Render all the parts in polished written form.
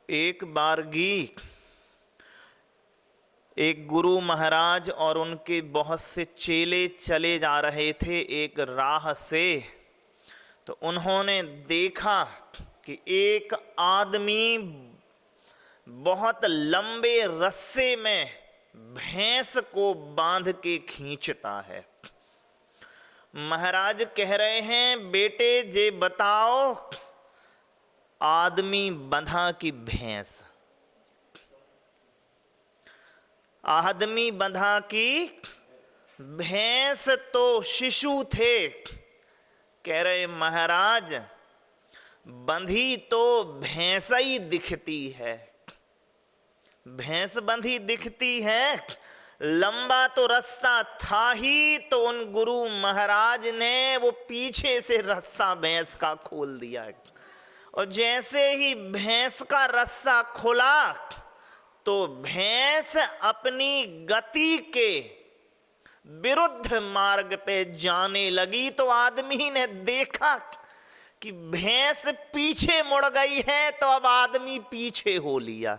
एक बारगी एक गुरु महाराज और उनके बहुत से चेले चले जा रहे थे एक राह से। तो उन्होंने देखा कि एक आदमी बहुत लंबे रस्से में भैंस को बांध के खींचता है। महाराज कह रहे हैं, बेटे जे बताओ, आदमी बंधा की भैंस? आदमी बंधा की भैंस तो शिशु थे। कह रहे महाराज, बंधी तो भैंस ही दिखती है, भैंस बंधी दिखती है। लंबा तो रस्सा था ही, तो उन गुरु महाराज ने वो पीछे से रस्सा भैंस का खोल दिया। और जैसे ही भैंस का रस्सा खुला तो भैंस अपनी गति के विरुद्ध मार्ग पे जाने लगी। तो आदमी ने देखा कि भैंस पीछे मुड़ गई है, तो अब आदमी पीछे हो लिया।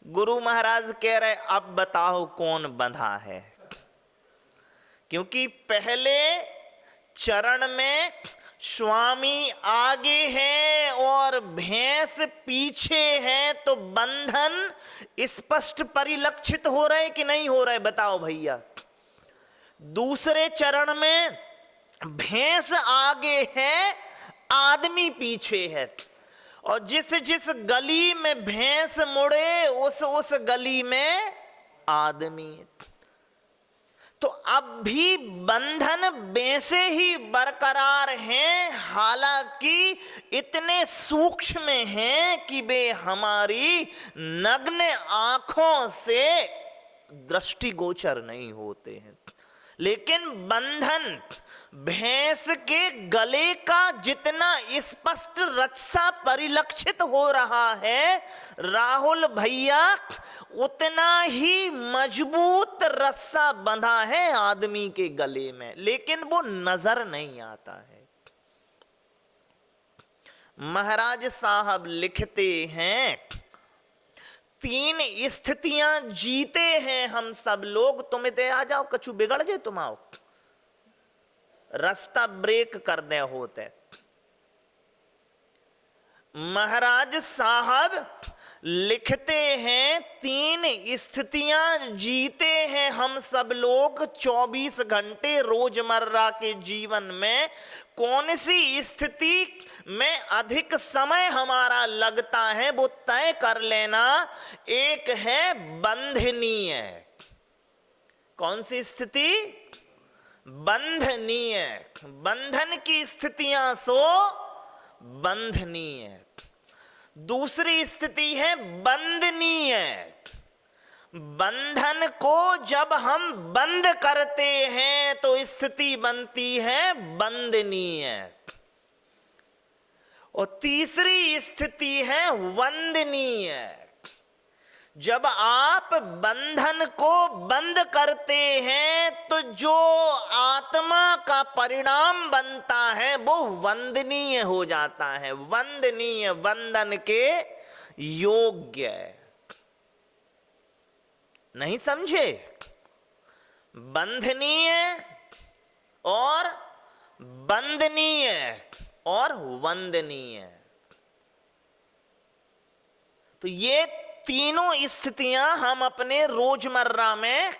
गुरु महाराज कह रहे, अब बताओ कौन बंधा है? क्योंकि पहले चरण में स्वामी आगे है और भैंस पीछे है, तो बंधन स्पष्ट परिलक्षित हो रहे कि नहीं हो रहे? बताओ भैया। दूसरे चरण में भैंस आगे है, आदमी पीछे है, और जिस जिस गली में भैंस मुड़े उस गली में आदमी। तो अब भी बंधन वैसे ही बरकरार हैं, हालांकि इतने सूक्ष्म हैं कि वे हमारी नग्न आंखों से दृष्टिगोचर नहीं होते हैं। लेकिन बंधन भैंस के गले का जितना स्पष्ट रक्षा परिलक्षित हो रहा है राहुल भैया, उतना ही मजबूत रस्सा बंधा है आदमी के गले में, लेकिन वो नजर नहीं आता है। महाराज साहब लिखते हैं, 3 स्थितियां जीते हैं हम सब लोग। तुम इतने आ जाओ, कछु बिगड़ जाए, तुम आओ, रास्ता ब्रेक कर दे होते। महाराज साहब लिखते हैं, 3 स्थितियां जीते हैं हम सब लोग 24 घंटे रोजमर्रा के जीवन में। कौन सी स्थिति में अधिक समय हमारा लगता है वो तय कर लेना। एक है बंधनीय। कौन सी स्थिति? बंधनीय। बंधन की स्थितियां सो बंधनीय। दूसरी स्थिति है बंधनीय। बंधन को जब हम बंद करते हैं तो स्थिति बनती है बंधनीय। और तीसरी स्थिति है वंदनीय। जब आप बंधन को बंद करते हैं तो जो आत्मा का परिणाम बनता है वो वंदनीय हो जाता है। वंदनीय, वंदन के योग्य। नहीं समझे? बंधनीय और बंदनीय और वंदनीय। तो ये तीनों स्थितियां हम अपने रोजमर्रा में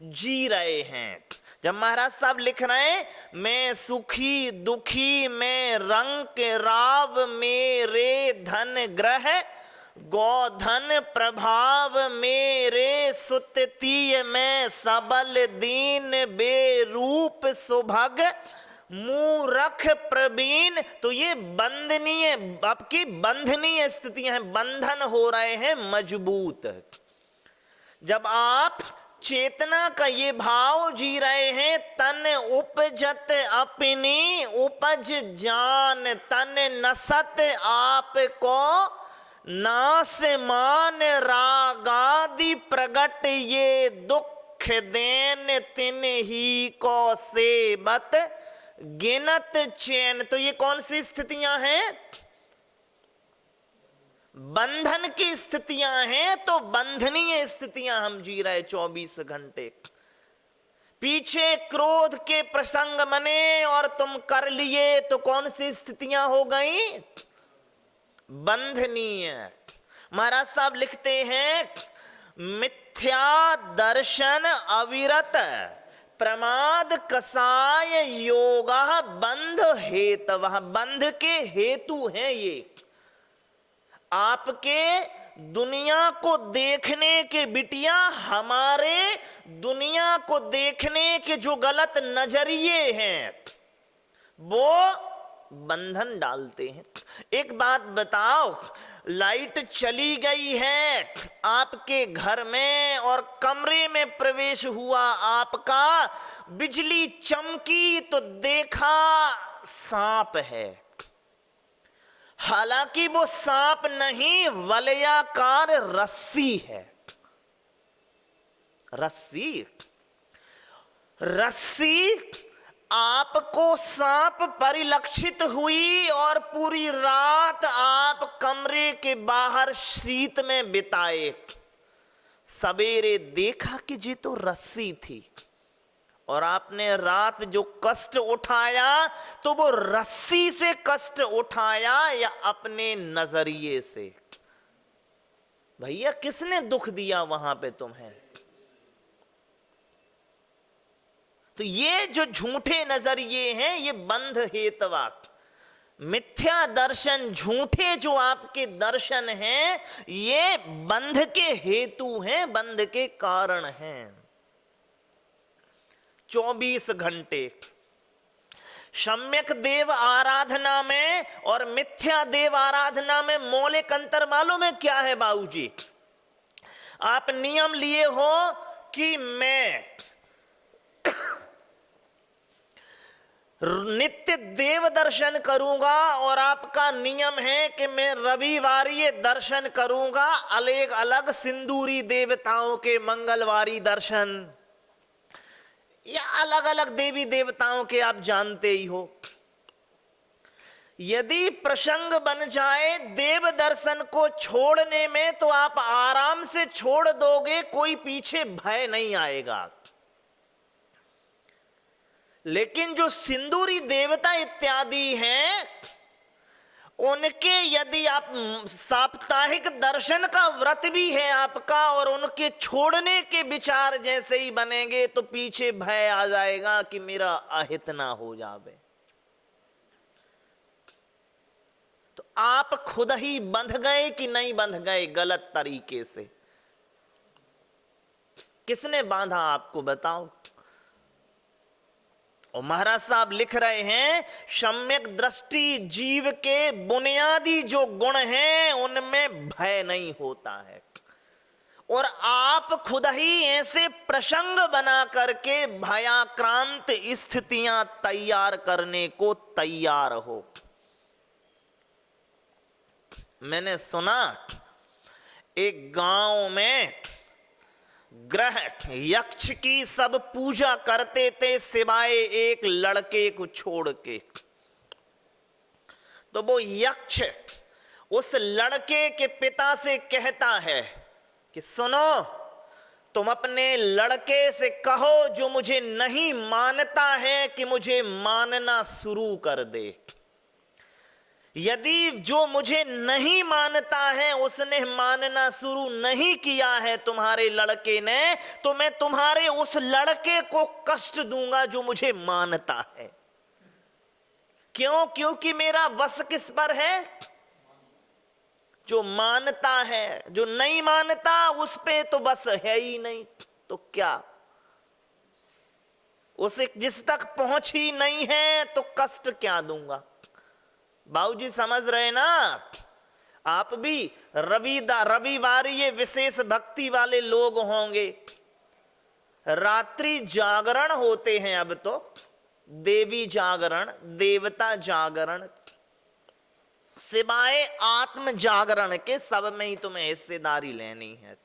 जी रहे हैं। जब महाराज साहब लिख रहे हैं, मैं सुखी दुखी, मैं रंग राव, मेरे धन ग्रह, गोधन प्रभाव, मेरे सुततीय, मैं सबल दीन, बेरूप सुभग, मूरख प्रवीण। तो ये बंधनीय, आपकी बंधनीय स्थितियां हैं, बंधन हो रहे हैं मजबूत। जब आप चेतना का ये भाव जी रहे हैं, तन उपजत अपनी उपज जान, तन नसत आपको नास मान, रागादि प्रगट ये दुख देन, तिन ही को सेबत गिनत चैन। तो ये कौन सी स्थितियां हैं? बंधन की स्थितियां हैं तो बंधनीय स्थितियां हम जी रहे 24 घंटे। पीछे क्रोध के प्रसंग बने और तुम कर लिए तो कौन सी स्थितियां हो गई? बंधनीय। महाराज साहब लिखते हैं, मिथ्या दर्शन अविरत प्रमाद कसाय योगा बंध हेतवः। बंध के हेतु हैं ये। आपके दुनिया को देखने के बिटिया, हमारे दुनिया को देखने के जो गलत नजरिए हैं वो बंधन डालते हैं। एक बात बताओ, लाइट चली गई है आपके घर में और कमरे में प्रवेश हुआ आपका, बिजली चमकी तो देखा सांप है। हालांकि वो सांप नहीं, वलयाकार रस्सी है। रस्सी आपको सांप परिलक्षित हुई और पूरी रात आप कमरे के बाहर शीत में बिताए। सवेरे देखा कि ये तो रस्सी थी और आपने रात जो कष्ट उठाया तो वो रस्सी से कष्ट उठाया या अपने नजरिए से? भैया किसने दुख दिया वहां पे तुम्हें? तो ये जो झूठे नजरिए हैं ये बंध हेतवा। मिथ्या दर्शन, झूठे जो आपके दर्शन हैं ये बंध के हेतु हैं, बंध के कारण हैं। 24 घंटे सम्यक देव आराधना में और मिथ्या देव आराधना में मौलिक अंतर मालूम है क्या है बाबूजी? आप नियम लिए हो कि मैं नित्य देव दर्शन करूंगा और आपका नियम है कि मैं रविवारी दर्शन करूंगा, अलग अलग सिंदूरी देवताओं के मंगलवारी दर्शन, या अलग अलग देवी देवताओं के आप जानते ही हो। यदि प्रसंग बन जाए देव दर्शन को छोड़ने में तो आप आराम से छोड़ दोगे, कोई पीछे भय नहीं आएगा। लेकिन जो सिंदूरी देवता इत्यादि हैं उनके यदि आप साप्ताहिक दर्शन का व्रत भी है आपका और उनके छोड़ने के विचार जैसे ही बनेंगे तो पीछे भय आ जाएगा कि मेरा अहित ना हो जावे। तो आप खुद ही बंध गए कि नहीं बंध गए गलत तरीके से? किसने बांधा आपको बताओ? और महाराज साहब लिख रहे हैं, सम्यक दृष्टि जीव के बुनियादी जो गुण हैं उनमें भय नहीं होता है। और आप खुद ही ऐसे प्रसंग बना करके भयाक्रांत स्थितियां तैयार करने को तैयार हो। मैंने सुना एक गांव में ग्रह यक्ष की सब पूजा करते थे सिवाय एक लड़के को छोड़ के। तो वो यक्ष उस लड़के के पिता से कहता है कि सुनो, तुम अपने लड़के से कहो जो मुझे नहीं मानता है कि मुझे मानना शुरू कर दे। यदि जो मुझे नहीं मानता है उसने मानना शुरू नहीं किया है तुम्हारे लड़के ने, तो मैं तुम्हारे उस लड़के को कष्ट दूंगा जो मुझे मानता है। क्यों? क्योंकि मेरा वश किस पर है? जो मानता है। जो नहीं मानता उस पे तो बस है ही नहीं। तो क्या उसे जिस तक पहुंच ही नहीं है तो कष्ट क्या दूंगा? बाबूजी समझ रहे ना? आप भी रविवार ये विशेष भक्ति वाले लोग होंगे, रात्रि जागरण होते हैं अब तो, देवी जागरण, देवता जागरण, सिवाय आत्म जागरण के सब में ही तुम्हें हिस्सेदारी लेनी है।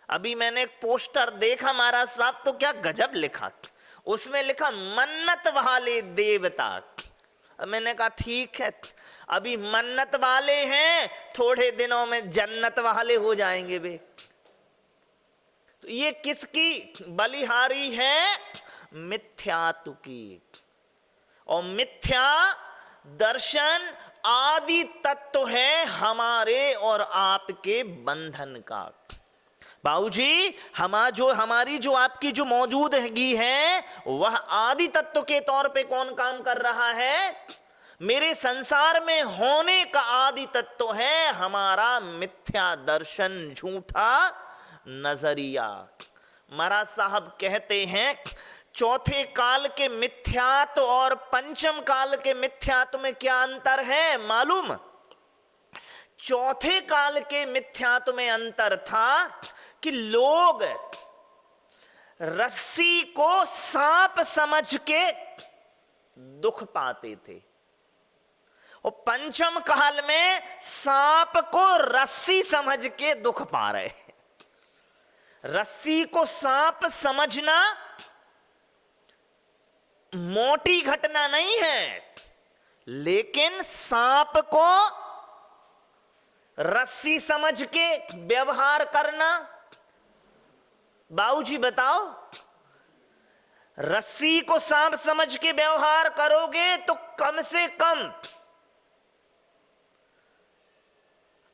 अभी मैंने एक पोस्टर देखा महाराज साहब, तो क्या गजब लिखा। उसमें लिखा मन्नत वाले देवता। मैंने कहा ठीक है, अभी मन्नत वाले हैं, थोड़े दिनों में जन्नत वाले हो जाएंगे बे। तो ये किसकी बलिहारी है? मिथ्यात्व की। और मिथ्या दर्शन आदि तत्व है हमारे और आपके बंधन का। बाबूजी, हमारी जो आपकी जो मौजूदगी है, वह आदि तत्व के तौर पे कौन काम कर रहा है? मेरे संसार में होने का आदि तत्व है हमारा मिथ्या दर्शन, झूठा नजरिया। महाराज साहब कहते हैं, चौथे काल के मिथ्यात्व और पंचम काल के मिथ्यात्व में क्या अंतर है मालूम? चौथे काल के मिथ्यात्व में अंतर था कि लोग रस्सी को सांप समझ के दुख पाते थे, और पंचम काल में सांप को रस्सी समझ के दुख पा रहे। रस्सी को सांप समझना मोटी घटना नहीं है, लेकिन सांप को रस्सी समझ के व्यवहार करना। बाबूजी बताओ, रस्सी को सांप समझ के व्यवहार करोगे तो कम से कम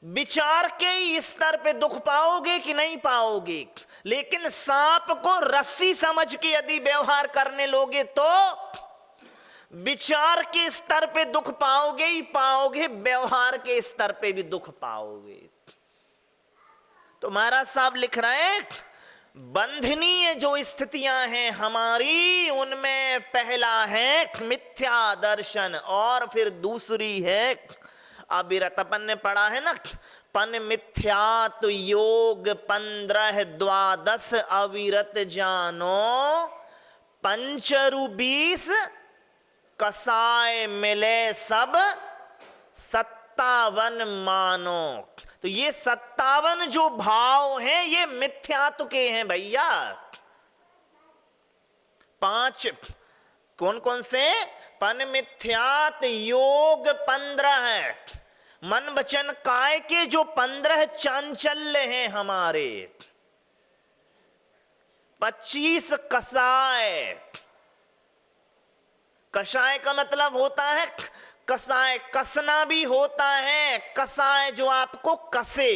विचार के स्तर पे दुख पाओगे कि नहीं पाओगे। लेकिन सांप को रस्सी समझ के यदि व्यवहार करने लोगे तो विचार के स्तर पे दुख पाओगे ही पाओगे, व्यवहार के स्तर पे भी दुख पाओगे। तो महाराज साहब लिख रहे हैं, बंधनीय जो स्थितियां हैं हमारी, उनमें पहला है मिथ्या दर्शन, और फिर दूसरी है अविरत। अपन ने पढ़ा है ना, पन मिथ्यात्व योग 15 द्वादश अविरत जानो, पंचरु 20 कसाय मिले सब 57 मानो। तो ये 57 जो भाव हैं ये मिथ्यात्व के हैं भैया। 5 कौन कौन से? पन मिथ्यात योग 15 है, मन वचन काय के जो 15 चांचल्य हैं हमारे। 25 कसाय। कसाय का मतलब होता है कसाय, कसना भी होता है, कसाय जो आपको कसे,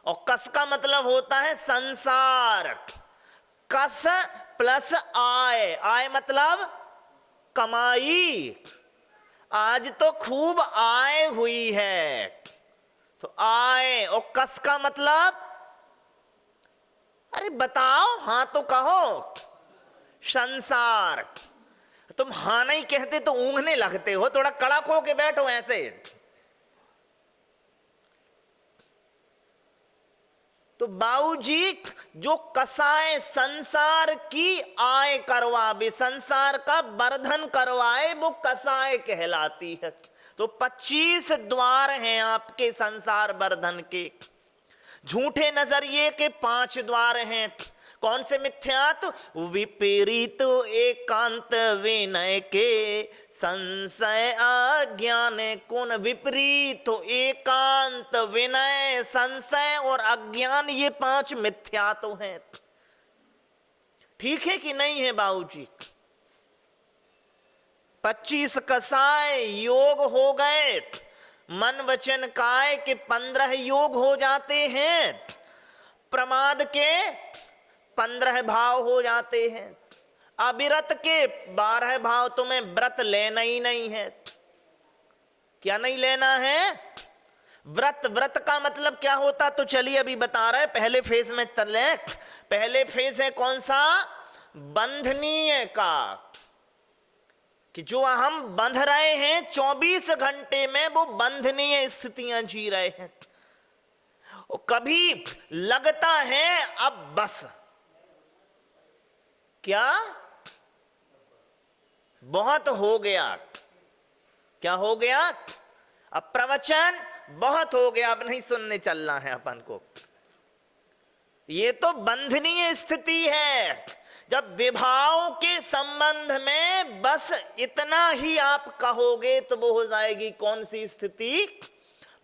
और कस का मतलब होता है संसार। कस प्लस आय, आय मतलब कमाई। आज तो खूब आय हुई है, तो आय। और कस का मतलब, अरे बताओ, हाँ तो कहो, संसार। तुम हाँ नहीं कहते तो ऊँघने लगते हो, थोड़ा कड़क हो के बैठो ऐसे। तो बाबूजी जो कसाय संसार की आय करवावे, संसार का वर्धन करवाए, वो कसाय कहलाती है। तो 25 द्वार हैं आपके संसार वर्धन के। झूठे नजरिए के 5 द्वार हैं। कौन से मिथ्यात्व? विपरीत एकांत विनय के संशय अज्ञान कौन। विपरीत एकांत विनय संशय और अज्ञान, ये 5 मिथ्यात्व हैं। ठीक है कि नहीं है बाबूजी? 25 कसाय योग हो गए, मन वचन काय के 15 योग हो जाते हैं, प्रमाद के 15 भाव हो जाते हैं, अविरत के 12 भाव। तुम्हें व्रत लेना ही नहीं है। क्या नहीं लेना है? व्रत। व्रत का मतलब क्या होता? तो चलिए अभी बता रहे, पहले फेज में चले। पहले फेज है कौन सा? बंधनीय का, कि जो हम बंध रहे हैं 24 घंटे में, वो बंधनीय स्थितियां जी रहे हैं। और कभी लगता है अब बस, क्या बहुत हो गया। क्या हो गया? अब प्रवचन बहुत हो गया, अब नहीं सुनने चलना है अपन को। ये तो बंधनीय स्थिति है। जब विभाव के संबंध में बस इतना ही आप कहोगे तो वो हो जाएगी कौन सी स्थिति?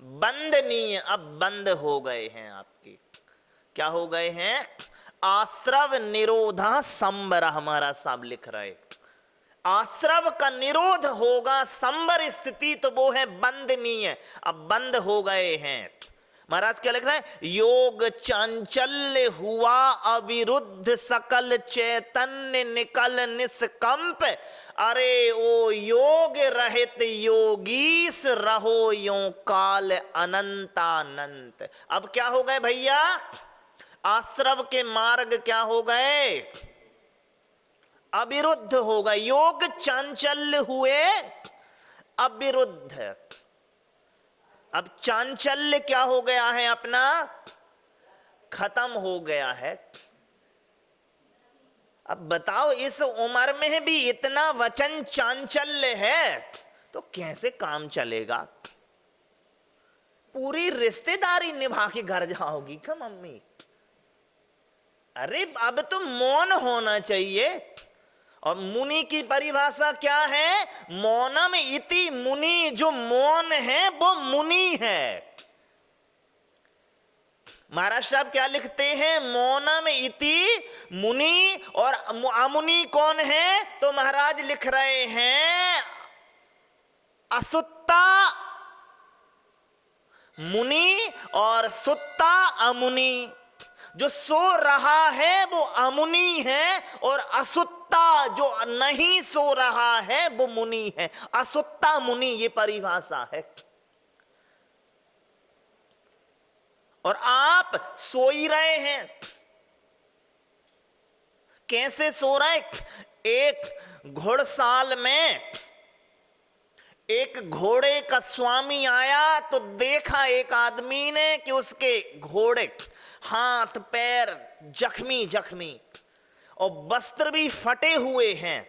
बंधनीय। अब बंद हो गए हैं आपके, क्या हो गए हैं? आश्रव निरोधा संबर, हमारा साहब लिख रहे, आश्रव का निरोध होगा, संबर स्थिति तो वो है बंधनीय, अब बंद हो गए हैं। महाराज क्या लिख रहा है? योग चांचल्य हुआ अविरुद्ध, सकल चैतन्य निकल निष्कंप, अरे ओ योग रहित योगीस रहो यो काल अनंतानंत। अब क्या हो गए भैया? आश्रव के मार्ग क्या हो गए? अविरुद्ध हो गए। योग चांचल्य हुए अविरुद्ध। अब चांचल्य क्या हो गया है? अपना खत्म हो गया है। अब बताओ, इस उम्र में भी इतना वचन चांचल्य है तो कैसे काम चलेगा? पूरी रिश्तेदारी निभा के घर जाओगी क्या मम्मी? अरे अब तो मौन होना चाहिए। और मुनि की परिभाषा क्या है? मौनम इति मुनि। जो मौन है वो मुनि है। महाराज साहब क्या लिखते हैं? मौनम इति मुनि। और अमुनि कौन है? तो महाराज लिख रहे हैं असुत्ता मुनि और सुत्ता अमुनि। जो सो रहा है वो अमुनि है, और असुत्ता जो नहीं सो रहा है वो मुनि है। असुत्ता मुनि ये परिभाषा है। और आप सो ही रहे हैं। कैसे सो रहे? एक घुड़साल में एक घोड़े का स्वामी आया तो देखा एक आदमी ने कि उसके घोड़े हाथ पैर जख्मी जख्मी और वस्त्र भी फटे हुए हैं।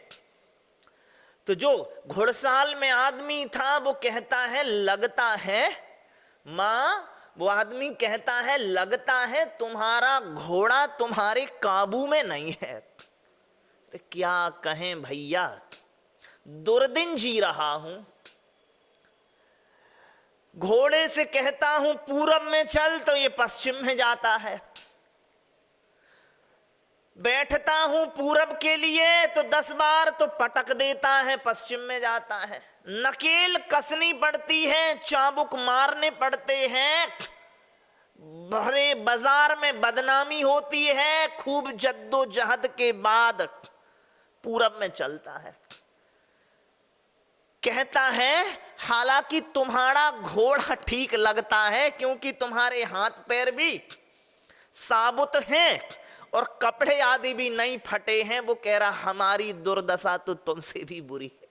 तो जो घुड़साल में आदमी था वो कहता है लगता है मां, वो आदमी कहता है लगता है तुम्हारा घोड़ा तुम्हारे काबू में नहीं है। तो क्या कहें भैया, दुर्दिन जी रहा हूं। घोड़े से कहता हूं पूरब में चल तो ये पश्चिम में जाता है। बैठता हूं पूरब के लिए तो 10 बार तो पटक देता है, पश्चिम में जाता है। नकेल कसनी पड़ती है, चाबुक मारने पड़ते हैं, भरे बाजार में बदनामी होती है, खूब जद्दोजहद के बाद पूरब में चलता है। कहता है हालांकि तुम्हारा घोड़ा ठीक लगता है क्योंकि तुम्हारे हाथ पैर भी साबुत हैं और कपड़े आदि भी नहीं फटे हैं। वो कह रहा हमारी दुर्दशा तो तुमसे भी बुरी है।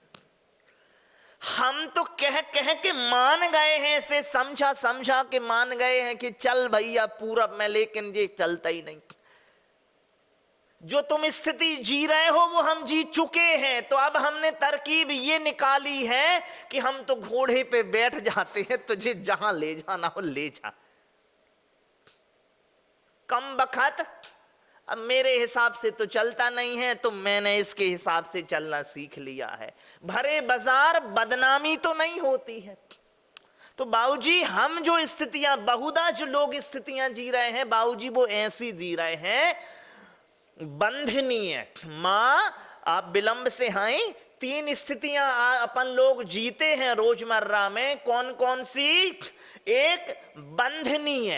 हम तो कह कह के मान गए हैं, इसे समझा समझा के मान गए हैं कि चल भैया पूरब में, लेकिन ये चलता ही नहीं। जो तुम स्थिति जी रहे हो वो हम जी चुके हैं। तो अब हमने तरकीब ये निकाली है कि हम तो घोड़े पे बैठ जाते हैं, तुझे जहां ले जाना हो ले जा। कम बखत अब मेरे हिसाब से तो चलता नहीं है, तो मैंने इसके हिसाब से चलना सीख लिया है। भरे बाजार बदनामी तो नहीं होती है। तो बाबूजी हम जो स्थितियां, बहुधा जो लोग स्थितियां जी रहे हैं बाबूजी, वो ऐसी जी रहे हैं बंधनीय। मां आप विलंब से आए। 3 स्थितियां अपन लोग जीते हैं रोजमर्रा में। कौन कौन सी? एक बंधनीय,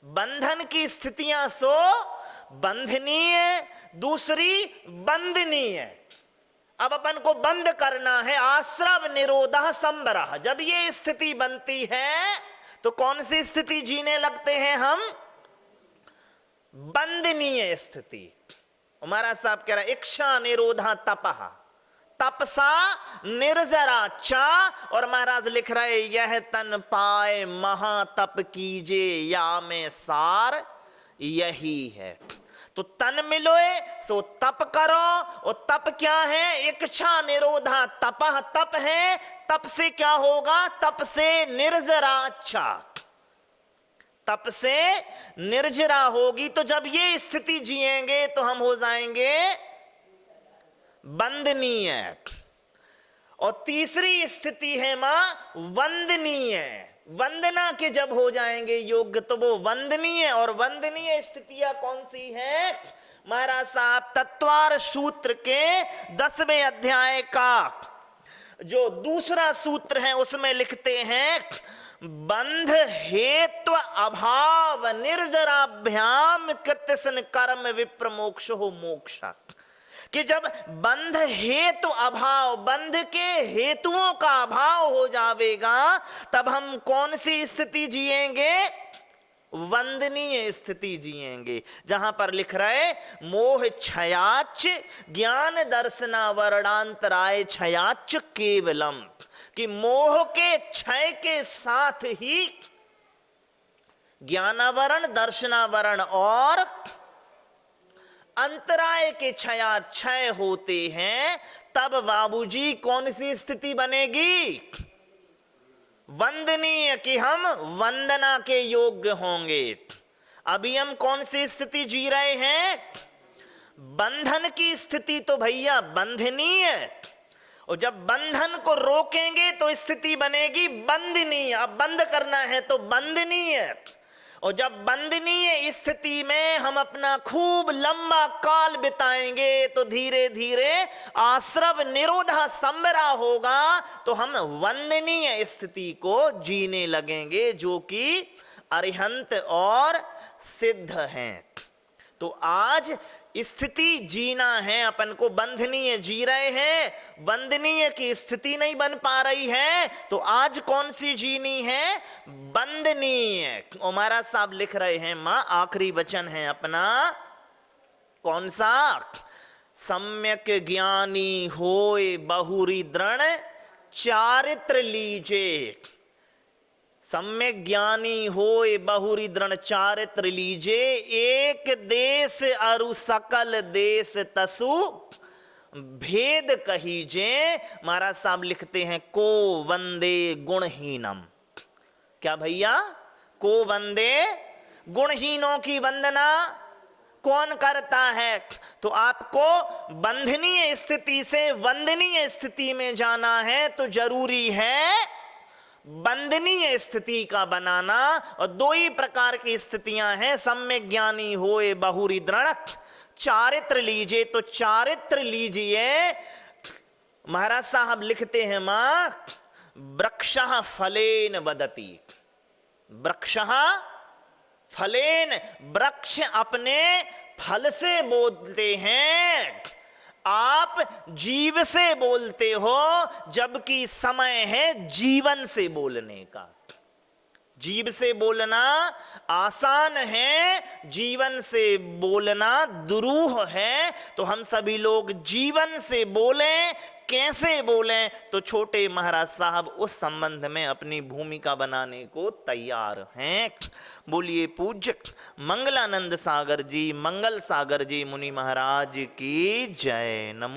बंधन की स्थितियां सो बंधनीय। दूसरी बंधनीय, अब अपन को बंद करना है। आश्रव निरोधा संबरः, जब ये स्थिति बनती है तो कौन सी स्थिति जीने लगते हैं हम? बंधनीय स्थिति। हमारा साहब कह रहा है इच्छा निरोधा तपः, तपसा निर्जरा चा। और महाराज लिख रहे यह तन पाए महातप कीजे या में सार यही है। तो तन मिलोए सो तप करो। और तप क्या है? इच्छा निरोधा तपः, तप है। तप से क्या होगा? तप से निर्जरा चा, तप से निर्जरा होगी। तो जब ये स्थिति जिएंगे तो हम हो जाएंगे वंदनीय। और तीसरी स्थिति है मां वंदनीय। वंदना के जब हो जाएंगे योग्य तो वो वंदनीय। और वंदनीय स्थितियां कौन सी है महाराज साहब? तत्वार सूत्र के 10वें अध्याय का जो दूसरा सूत्र है उसमें लिखते हैं, बंध हेतु अभाव निर्जराभ्याम कृतसन कर्म विप्र मोक्ष हो मोक्षा। कि जब बंध हेतु अभाव, बंध के हेतुओं का अभाव हो जाएगा तब हम कौन सी स्थिति जिएंगे? वंदनीय स्थिति जिएंगे। जहां पर लिख रहे मोह क्षयाच ज्ञान दर्शना वर्णांतराय क्षयाच केवलम, कि मोह के क्षय के साथ ही ज्ञानावरण दर्शनावरण और अंतराय के क्षय होते हैं। तब बाबूजी कौन सी स्थिति बनेगी? वंदनीय, कि हम वंदना के योग्य होंगे। अभी हम कौन सी स्थिति जी रहे हैं? बंधन की स्थिति तो भैया बंधनीय। और जब बंधन को रोकेंगे तो स्थिति बनेगी बंदनीय। अब बंद करना है तो बंदनीय। और जब बंदनीय स्थिति में हम अपना खूब लंबा काल बिताएंगे तो धीरे धीरे आश्रव निरोधा संबरा होगा, तो हम वंदनीय स्थिति को जीने लगेंगे, जो कि अरिहंत और सिद्ध हैं। तो आज स्थिति जीना है अपन को, बंधनीय जी रहे हैं, वंदनीय की स्थिति नहीं बन पा रही है, तो आज कौन सी जीनी है? वंदनीय। और महाराज साहब लिख रहे हैं मां, आखिरी वचन है अपना, कौन सा? सम्यक ज्ञानी होए बहुरी दृढ़ चारित्र लीजे। सम्यक ज्ञानी होए बहुरी दृढ़ चारित्र लीजे, एक देश अरु सकल देश तसु भेद कहीजे। महाराज साहब लिखते हैं, को वंदे गुणहीनम। क्या भैया? को वंदे, गुणहीनों की वंदना कौन करता है? तो आपको बंधनीय स्थिति से वंदनीय स्थिति में जाना है तो जरूरी है बंदनीय स्थिति का बनाना। और दो ही प्रकार की स्थितियां हैं, सम्यक ज्ञानी होए बहुरी दृढ़ चारित्र लीजिए। तो चारित्र लीजिए। महाराज साहब लिखते हैं मां, वृक्षः फलेन वदति। वृक्षः फलेन, वृक्ष अपने फल से बोलते हैं, आप जीव से बोलते हो, जबकि समय है जीवन से बोलने का। जीव से बोलना आसान है, जीवन से बोलना दुरूह है। तो हम सभी लोग जीवन से बोलें। कैसे बोलें? तो छोटे महाराज साहब उस संबंध में अपनी भूमिका बनाने को तैयार हैं। बोलिए पूज्य मंगलानंद सागर जी, मंगल सागर जी मुनि महाराज की जय। नमो।